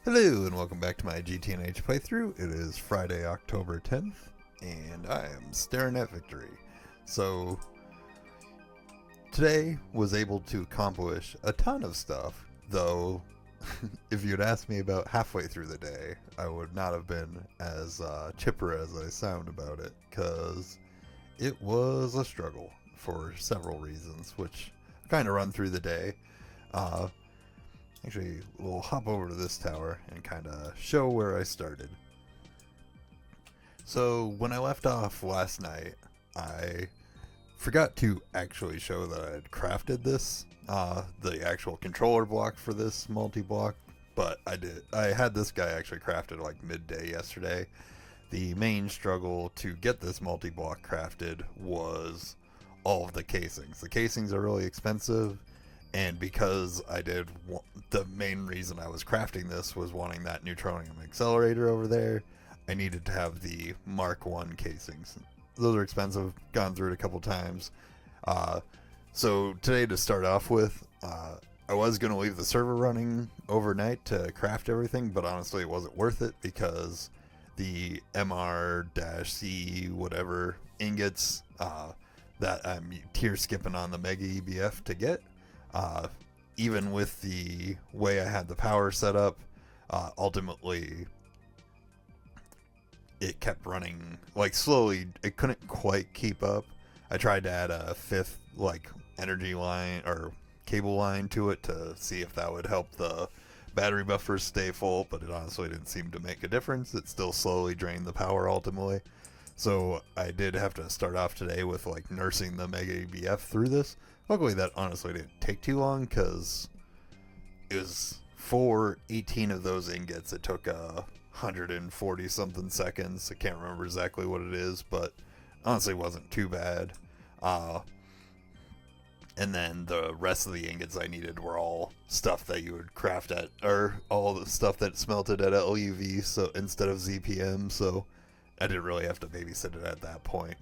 Hello and welcome back to my GTNH playthrough. It is Friday, October 10th, and I am staring at victory. So, today was able to accomplish a ton of stuff, though if you'd asked me about halfway through the day, I would not have been as chipper as I sound about it, because it was a struggle for several reasons, which kind of run through the day. Actually, we'll hop over to this tower and kind of show where I started. So, when I left off last night, I forgot to actually show that I had crafted this, the actual controller block for this multi-block, but I did. I had this guy actually crafted like midday yesterday. The main struggle to get this multi-block crafted was all of the casings. The casings are really expensive, and because the main reason I was crafting this was wanting that Neutron accelerator over there, I needed to have the Mark 1 casings. Those are expensive, gone through it a couple times. So today, to start off with, I was going to leave the server running overnight to craft everything, but honestly it wasn't worth it because the MR-C whatever ingots that I'm tier skipping on the Mega EBF to get, even with the way I had the power set up, ultimately it kept running like slowly. It couldn't quite keep up. I tried to add a fifth like energy line or cable line to it to see if that would help the battery buffers stay full, but it honestly didn't seem to make a difference. It still slowly drained the power ultimately. So I did have to start off today with like nursing the Mega EBF through this. Luckily, that honestly didn't take too long because it was for 18 of those ingots. It took 140 something seconds. I can't remember exactly what it is, but honestly, wasn't too bad. And then the rest of the ingots I needed were all stuff that you would craft at, or all the stuff that smelted at LUV, so instead of ZPM. So I didn't really have to babysit it at that point.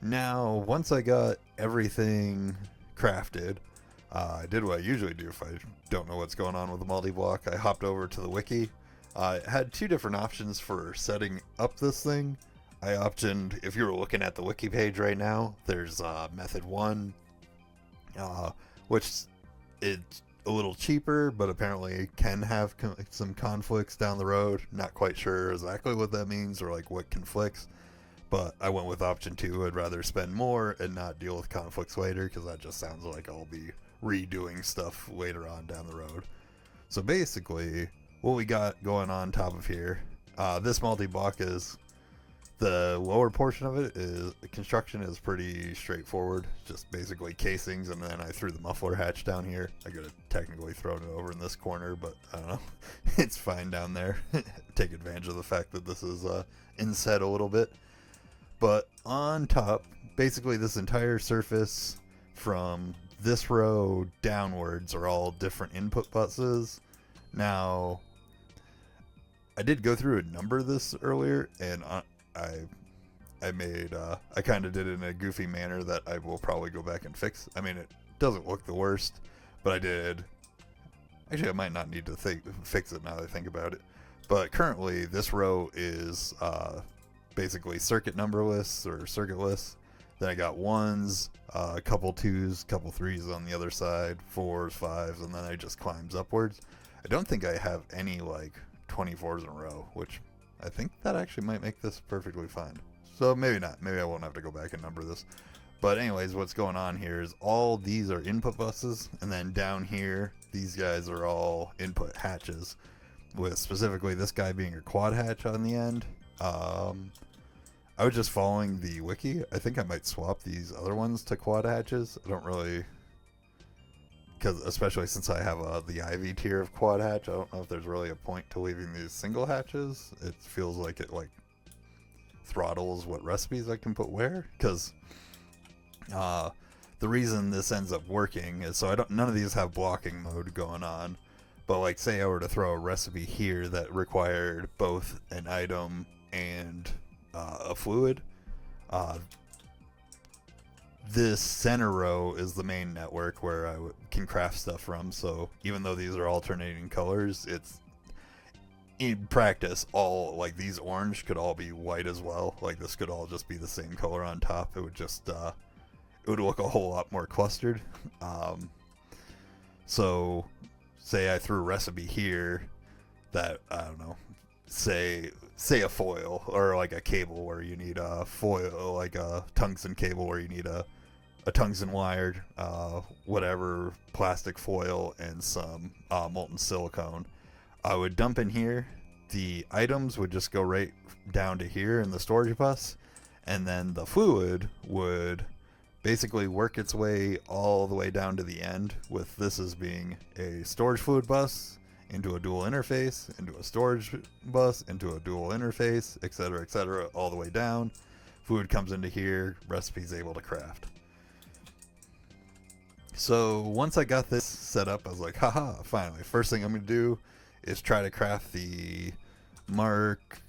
Now, once I got everything crafted, I did what I usually do if I don't know what's going on with the multi-block. I hopped over to the wiki. It had two different options for setting up this thing. I optioned, if you were looking at the wiki page right now, there's method 1, which is a little cheaper, but apparently can have some conflicts down the road. Not quite sure exactly what that means or like what conflicts. But I went with option 2. I'd rather spend more and not deal with conflicts later, because that just sounds like I'll be redoing stuff later on down the road. So basically, what we got going on top of here, this multi-block is, the lower portion of it is, the construction is pretty straightforward. Just basically casings, and then I threw the muffler hatch down here. I could have technically thrown it over in this corner, but I don't know. It's fine down there. Take advantage of the fact that this is inset a little bit. But on top, basically this entire surface from this row downwards are all different input buses. Now, I did go through and number this earlier, and I kind of did it in a goofy manner that I will probably go back and fix. I mean, it doesn't look the worst, but actually I might not need to fix it now that I think about it. But currently this row is basically circuit numberless or circuitless. Then I got 1s, a couple 2s, couple 3s on the other side, 4s, 5s, and then it just climbs upwards. I don't think I have any like 24s in a row, which I think that actually might make this perfectly fine. So maybe not. Maybe I won't have to go back and number this. But anyways, what's going on here is all these are input buses, and then down here, these guys are all input hatches, with specifically this guy being a quad hatch on the end. I was just following the wiki. I think I might swap these other ones to quad hatches. I don't really, because especially since I have the Ivy tier of quad hatch, I don't know if there's really a point to leaving these single hatches. It feels like it like throttles what recipes I can put where. Because the reason this ends up working is so none of these have blocking mode going on. But like, say I were to throw a recipe here that required both an item and a fluid, this center row is the main network where I can craft stuff from. So even though these are alternating colors, in practice, all like these orange could all be white as well. Like this could all just be the same color on top. It would just it would look a whole lot more clustered. So say I threw a recipe here that, I don't know, say a foil or like a cable where you need a foil, like a tungsten cable where you need a tungsten wired, whatever, plastic foil and some molten silicone. I would dump in here. The items would just go right down to here in the storage bus, and then the fluid would basically work its way all the way down to the end, with this as being a storage fluid bus into a dual interface, into a storage bus, into a dual interface, etc., all the way down. Fluid comes into here, recipe's able to craft. So once I got this set up, I was like, haha, finally. First thing I'm going to do is try to craft the Mark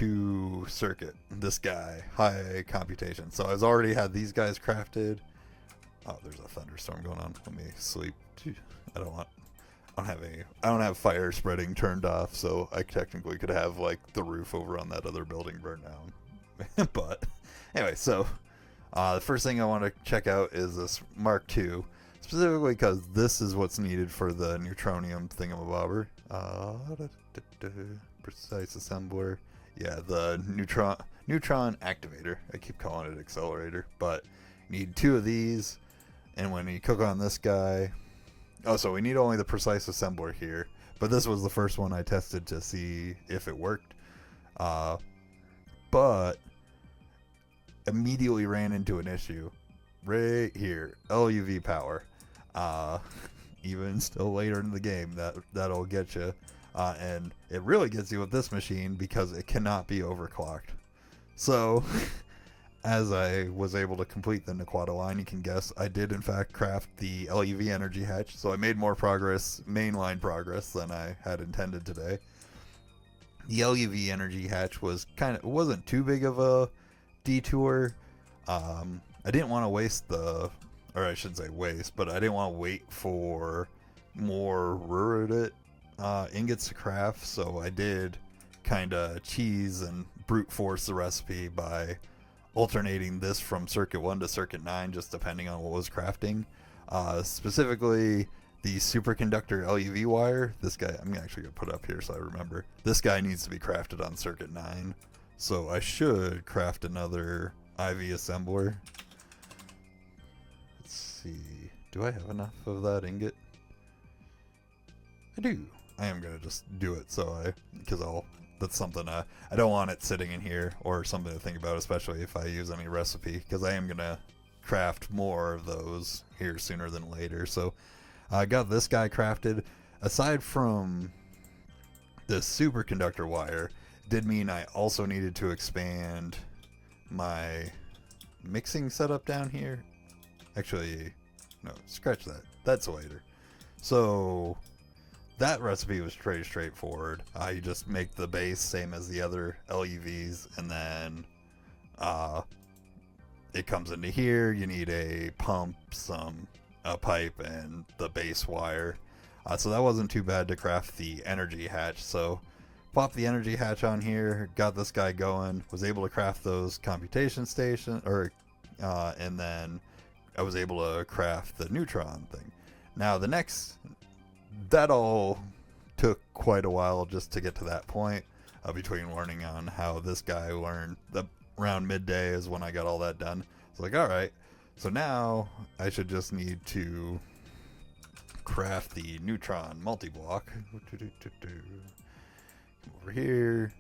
II circuit. This guy, high computation. So I've already had these guys crafted. Oh, there's a thunderstorm going on. Let me sleep. I don't have fire spreading turned off, so I technically could have like the roof over on that other building burn down. But anyway, so the first thing I want to check out is this Mark II, specifically because this is what's needed for the neutronium thingamabobber. Precise assembler. Yeah, the Neutron Activator. I keep calling it accelerator, but you need 2 of these, and when you cook on this guy, so we need only the precise assembler here, but this was the first one I tested to see if it worked, but immediately ran into an issue right here. LUV power. Even still later in the game, that'll get you. And it really gets you with this machine because it cannot be overclocked. So, as I was able to complete the Naquadah line, you can guess I did in fact craft the LUV energy hatch. So I made more progress, mainline progress, than I had intended today. The LUV energy hatch wasn't too big of a detour. I didn't want to waste or I shouldn't say waste, but I didn't want to wait for more Ruridit ingots to craft, so I did kind of cheese and brute force the recipe by alternating this from circuit 1 to circuit 9, just depending on what was crafting. Specifically, the superconductor LUV wire, this guy, I'm actually going to put up here so I remember. This guy needs to be crafted on circuit 9, so I should craft another IV assembler. Let's see, do I have enough of that ingot? I do. I am going to just do it, because that's something, I don't want it sitting in here, or something to think about, especially if I use any recipe, because I am going to craft more of those here sooner than later. So I got this guy crafted. Aside from this superconductor wire, did mean I also needed to expand my mixing setup down here. Actually, no, scratch that. That's later. So that recipe was pretty straightforward. You just make the base same as the other LUVs, and then it comes into here. You need a pump, a pipe, and the base wire. So that wasn't too bad to craft the energy hatch. So pop the energy hatch on here, got this guy going, was able to craft those computation station, and then I was able to craft the Neutron thing. Now that all took quite a while just to get to that point, between learning on how this guy learned. Around midday is when I got all that done. It's like, alright, so now I should just need to craft the Neutron multi-block. Come over here.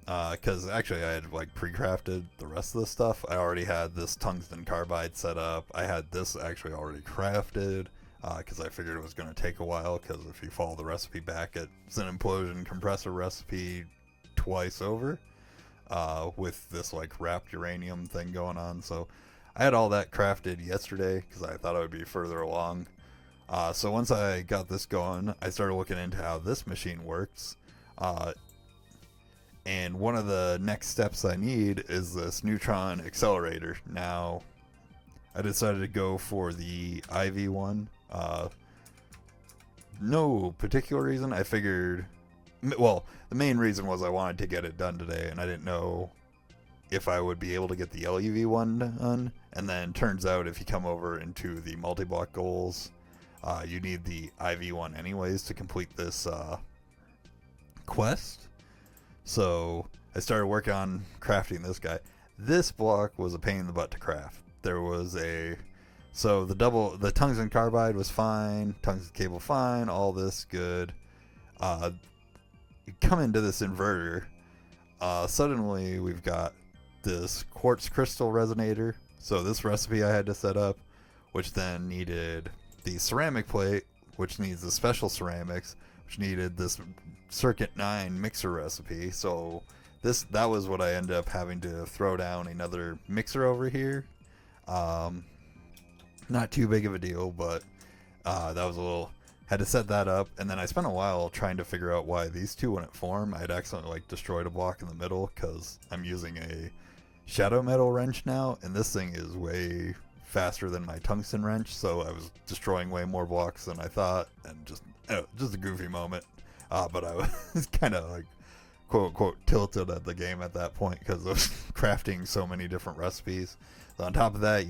Because actually I had like pre-crafted the rest of the stuff. I already had this tungsten carbide set up. I had this actually already crafted, because I figured it was going to take a while, because if you follow the recipe back, it's an implosion compressor recipe twice over, with this like wrapped uranium thing going on. So I had all that crafted yesterday because I thought I would be further along. So once I got this going, I started looking into how this machine works. And one of the next steps I need is this Neutron accelerator. Now, I decided to go for the IV one. No particular reason. I figured well, the main reason was I wanted to get it done today, and I didn't know if I would be able to get the LUV one done. And then turns out if you come over into the multi-block goals, you need the IV one anyways to complete this quest. So I started working on crafting this guy. This block was a pain in the butt to craft. There was the tungsten carbide was fine, tungsten cable fine, all this good. You come into this inverter, suddenly we've got this quartz crystal resonator. So this recipe I had to set up, which then needed the ceramic plate, which needs the special ceramics, which needed this circuit 9 mixer recipe. So that was what I ended up having to throw down another mixer over here. Not too big of a deal, but that was had to set that up. And then I spent a while trying to figure out why these two wouldn't form. I had accidentally destroyed a block in the middle because I'm using a shadow metal wrench now, and this thing is way faster than my tungsten wrench, so I was destroying way more blocks than I thought, and just a goofy moment. But I was kind of like quote unquote tilted at the game at that point because I was crafting so many different recipes. So on top of that,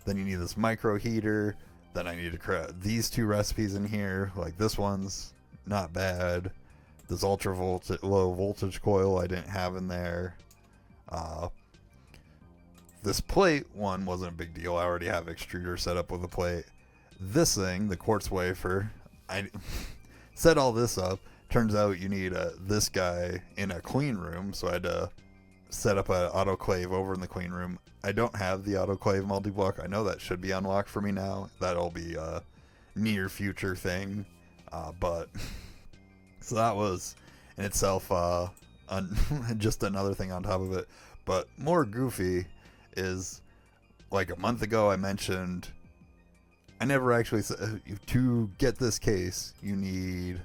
then you need this micro heater. Then I need to craft these two recipes in here. Like this one's not bad. This low voltage coil I didn't have in there. This plate one wasn't a big deal. I already have extruder set up with a plate. This thing, the quartz wafer, I set all this up. Turns out you need this guy in a clean room, so I had to set up an autoclave over in the clean room. I don't have the autoclave multi-block. I know that should be unlocked for me now. That'll be a near future thing. But so that was in itself just another thing on top of it. But more goofy is, like a month ago I mentioned I never actually said to get this case you need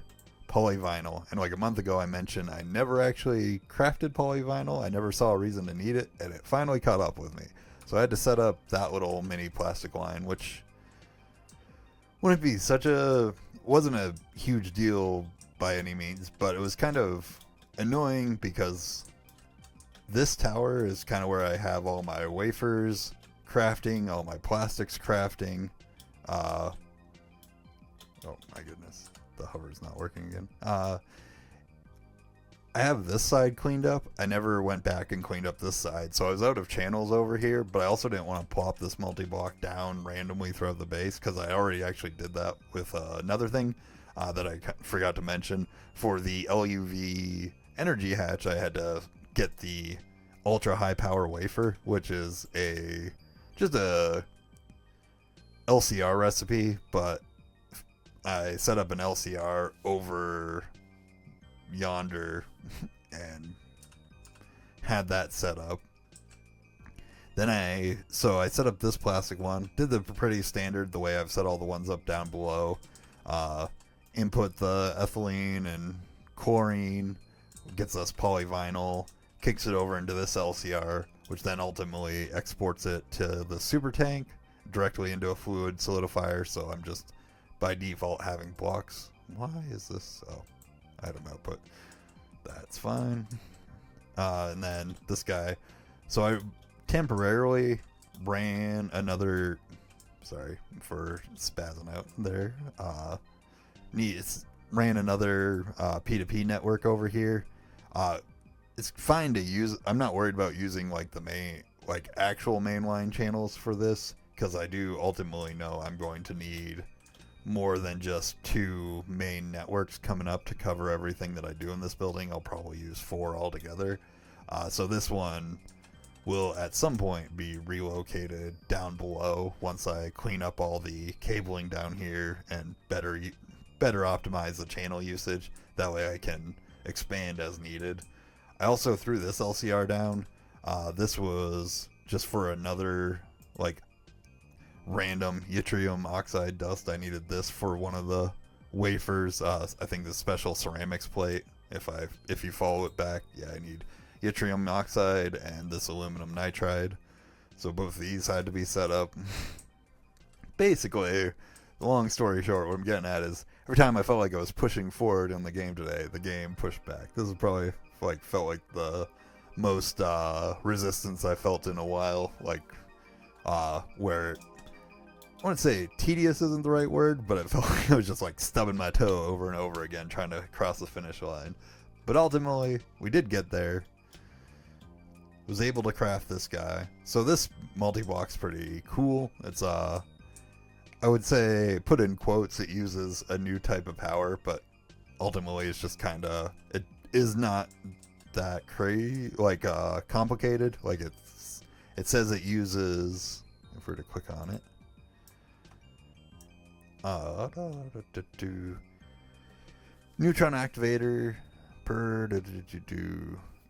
polyvinyl, and like a month ago I mentioned I never actually crafted polyvinyl. I never saw a reason to need it, and it finally caught up with me. So I had to set up that little mini plastic line, which wouldn't be wasn't a huge deal by any means, but it was kind of annoying because this tower is kind of where I have all my wafers crafting, all my plastics crafting. Oh my goodness, the hover's not working again. I have this side cleaned up. I never went back and cleaned up this side, so I was out of channels over here, but I also didn't want to plop this multi-block down randomly throughout the base because I already actually did that with another thing that I forgot to mention. For the LUV energy hatch, I had to get the ultra high power wafer, which is just a LCR recipe, but I set up an LCR over yonder and had that set up. Then I set up this plastic one, did the pretty standard the way I've set all the ones up down below. Input the ethylene and chlorine, gets us polyvinyl, kicks it over into this LCR, which then ultimately exports it to the super tank directly into a fluid solidifier. So I'm just by default having blocks. Why is this? Oh, item output. That's fine. And then this guy. So I temporarily ran another. Sorry for spazzing out there. Ran another P2P network over here. It's fine to use. I'm not worried about using like the actual mainline channels for this, because I do ultimately know I'm going to need more than just 2 main networks coming up to cover everything that I do in this building. I'll probably use 4 altogether. So this one will at some point be relocated down below once I clean up all the cabling down here and better optimize the channel usage. That way I can expand as needed. I also threw this LCR down. This was just for another random yttrium oxide dust. I needed this for one of the wafers. I think the special ceramics plate. If you follow it back, yeah, I need yttrium oxide and this aluminum nitride. So both of these had to be set up. Basically, the long story short, what I'm getting at is every time I felt like I was pushing forward in the game today, the game pushed back. This is probably like felt like the most resistance I felt in a while. Like where I wouldn't say tedious isn't the right word, but it felt like I was just like stubbing my toe over and over again trying to cross the finish line. But ultimately, we did get there. Was able to craft this guy. So this multi-block's pretty cool. It's I would say, put in quotes, it uses a new type of power, but ultimately it's just kind of, it is not that crazy, like complicated. Like it says it uses, if we were to click on it, Neutron Activator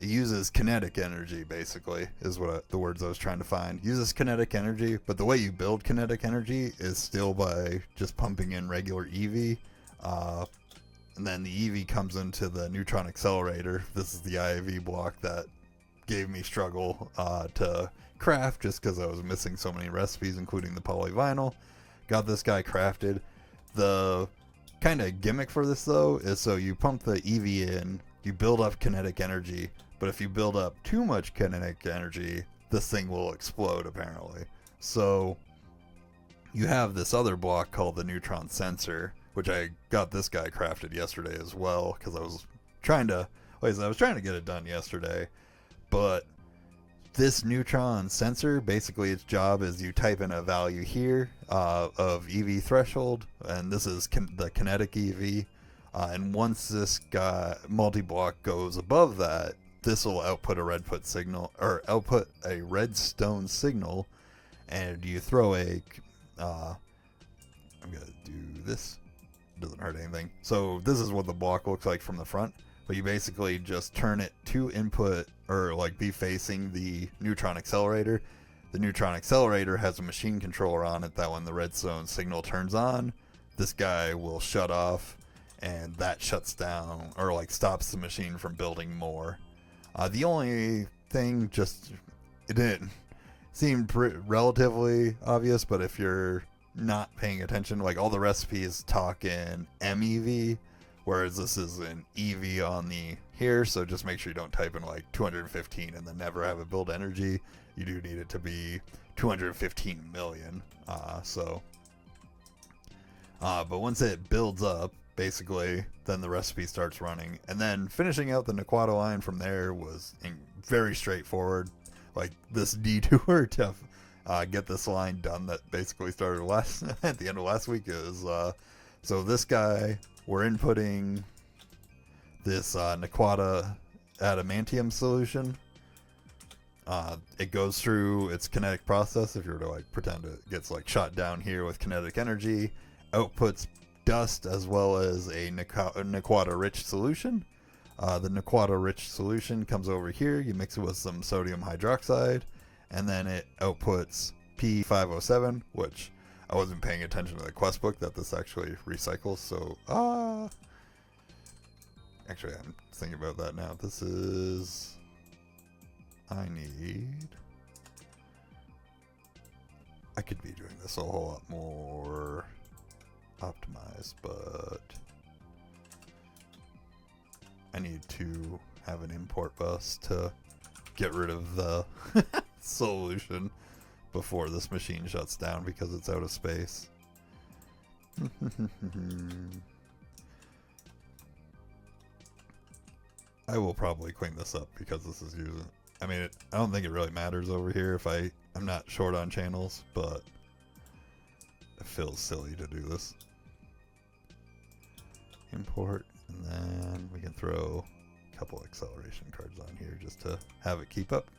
it uses kinetic energy, basically, is what the words I was trying to find. Uses kinetic energy, but the way you build kinetic energy is still by just pumping in regular EV. And then the EV comes into the Neutron Accelerator. This is the IAV block that gave me struggle to craft just because I was missing so many recipes, including the polyvinyl. Got this guy crafted. The kind of gimmick for this, though, is so you pump the EV in, you build up kinetic energy, but if you build up too much kinetic energy, this thing will explode, apparently. So you have this other block called the Neutron Sensor, which I got this guy crafted yesterday as well, because I was trying to get it done yesterday. But this Neutron Sensor, basically its job is you type in a value here of EV threshold, and this is the kinetic EV. And once this guy multi-block goes above that, this will output a redstone signal, and you throw a I'm gonna do this. Doesn't hurt anything. So this is what the block looks like from the front, but you basically just turn it to input, or like be facing the Neutron Accelerator. The Neutron Accelerator has a machine controller on it that when the redstone signal turns on, this guy will shut off, and that shuts down, or like stops the machine from building more. The only thing, it didn't seem relatively obvious, but if you're not paying attention, like all the recipes talk in MEV, whereas this is an EV on the here, so just make sure you don't type in like 215 and then never have it build energy. You do need it to be 215 million. But once it builds up, basically, then the recipe starts running. And then finishing out the Naquadah line from there was very straightforward. Like this detour to get this line done that basically started at the end of last week is, so this guy, we're inputting this Naquadah adamantium solution. It goes through its kinetic process. If you were to like pretend it gets like shot down here with kinetic energy, outputs dust as well as a Naquadah rich solution. The Naquadah rich solution comes over here. You mix it with some sodium hydroxide, and then it outputs P507, which I wasn't paying attention to the quest book that this actually recycles. So actually, I'm thinking about that now. This is, I could be doing this a whole lot more optimized, but I need to have an import bus to get rid of the solution before this machine shuts down because it's out of space. I will probably clean this up because this is using, I mean, I don't think it really matters over here if I'm not short on channels, but it feels silly to do this. Import, and then we can throw a couple acceleration cards on here just to have it keep up,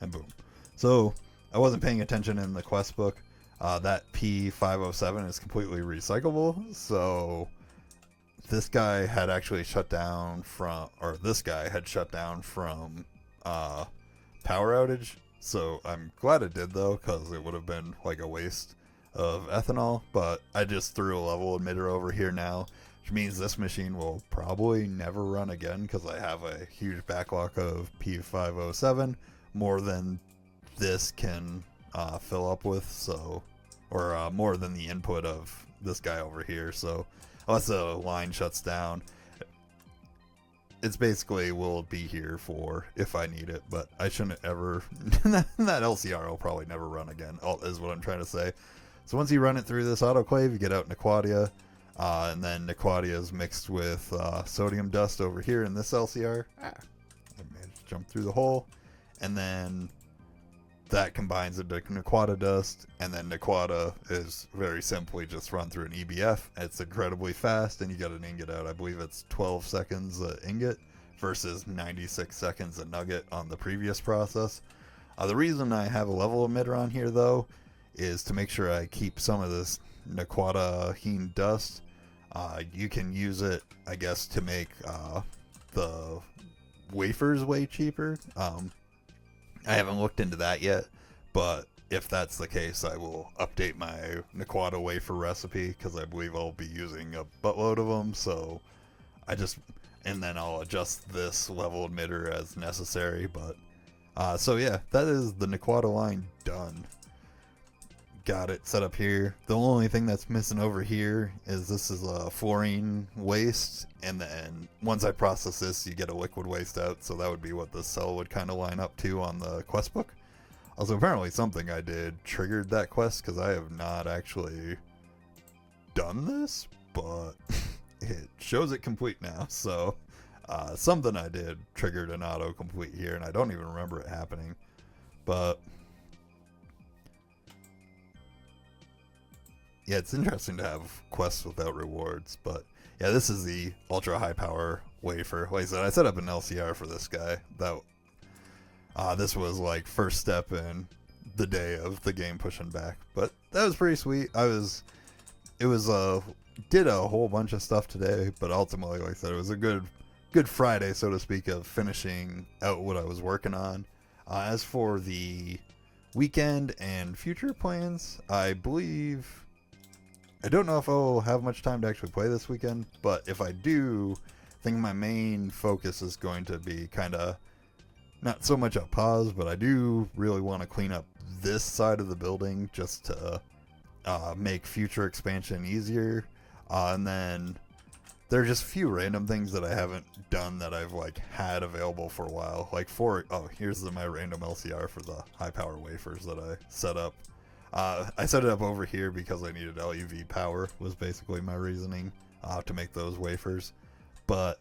and boom. So I wasn't paying attention in the quest book. That P507 is completely recyclable, so this guy had actually shut down from, power outage. So I'm glad it did though, because it would have been like a waste of ethanol. But I just threw a level emitter over here now, which means this machine will probably never run again because I have a huge backlog of P507, more than this can fill up with. So, or more than the input of this guy over here. So unless the line shuts down. It's basically will be here for if I need it, but I shouldn't ever. That LCR will probably never run again, is what I'm trying to say. So once you run it through this autoclave, you get out Naquadah, and then Naquadah is mixed with sodium dust over here in this LCR. I managed to jump through the hole, and then that combines into Naquadah dust, and then Naquadah is very simply just run through an EBF. It's incredibly fast, and you get an ingot out. I believe it's 12 seconds an ingot versus 96 seconds a nugget on the previous process. The reason I have a level emitter on here, though, is to make sure I keep some of this Naquadah heme dust. You can use it, I guess, to make the wafers way cheaper. I haven't looked into that yet, but if that's the case, I will update my Naquadah wafer recipe, because I believe I'll be using a buttload of them. So and then I'll adjust this level emitter as necessary. But so yeah, that is the Naquadah line done. Got it set up here. The only thing that's missing over here is this is a fluorine waste, and then once I process this, you get a liquid waste out, so that would be what the cell would kind of line up to on the quest book. Also, apparently something I did triggered that quest, because I have not actually done this, but it shows it complete now, so something I did triggered an auto-complete here, and I don't even remember it happening, but yeah, it's interesting to have quests without rewards, but yeah, this is the ultra high power wafer. Like I said, I set up an LCR for this guy. This was like first step in the day of the game pushing back, but that was pretty sweet. Did a whole bunch of stuff today, but ultimately, like I said, it was a good Friday, so to speak, of finishing out what I was working on. As for the weekend and future plans, I don't know if I'll have much time to actually play this weekend, but if I do, I think my main focus is going to be kind of not so much a pause, but I do really want to clean up this side of the building just to make future expansion easier. And then there are just a few random things that I haven't done that I've had available for a while. Here's my random LCR for the high power wafers that I set up. I set it up over here because I needed LUV power, was basically my reasoning to make those wafers. But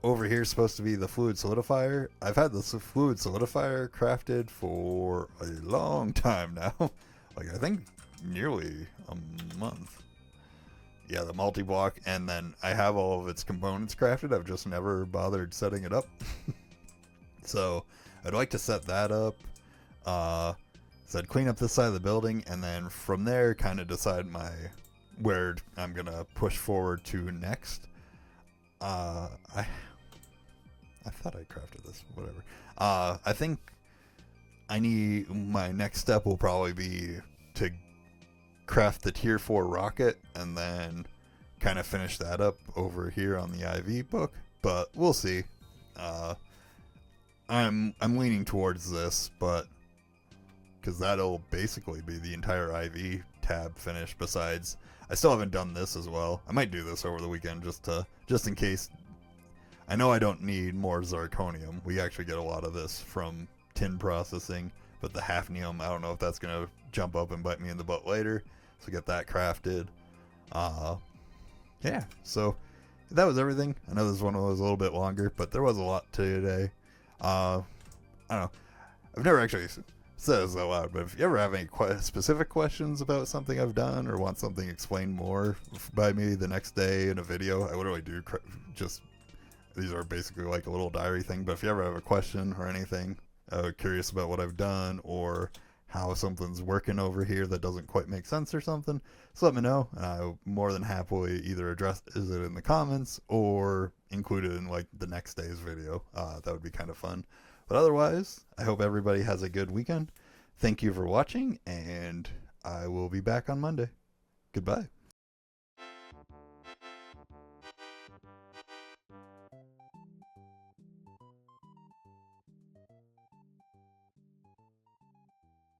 over here is supposed to be the fluid solidifier. I've had this fluid solidifier crafted for a long time now. I think nearly a month. Yeah, the multi-block, and then I have all of its components crafted. I've just never bothered setting it up. So I'd like to set that up. So I'd clean up this side of the building, and then from there kind of decide where I'm going to push forward to next. I thought I crafted this, whatever. I think my next step will probably be to craft the tier 4 rocket, and then kind of finish that up over here on the IV book, but we'll see. I'm leaning towards this, but because that'll basically be the entire IV tab finished. Besides, I still haven't done this as well. I might do this over the weekend just in case. I know I don't need more zirconium. We actually get a lot of this from tin processing, but the hafnium, I don't know if that's gonna jump up and bite me in the butt later. So get that crafted. Yeah. So that was everything. I know this one was a little bit longer, but there was a lot today. I don't know. I've never actually said this out loud, but if you ever have any specific questions about something I've done or want something explained more by me the next day in a video, I literally do these are basically like a little diary thing, but if you ever have a question or anything, curious about what I've done or how something's working over here that doesn't quite make sense or something, just let me know. I'll more than happily either address it in the comments or include it in the next day's video. That would be kind of fun. But otherwise, I hope everybody has a good weekend. Thank you for watching, and I will be back on Monday. Goodbye.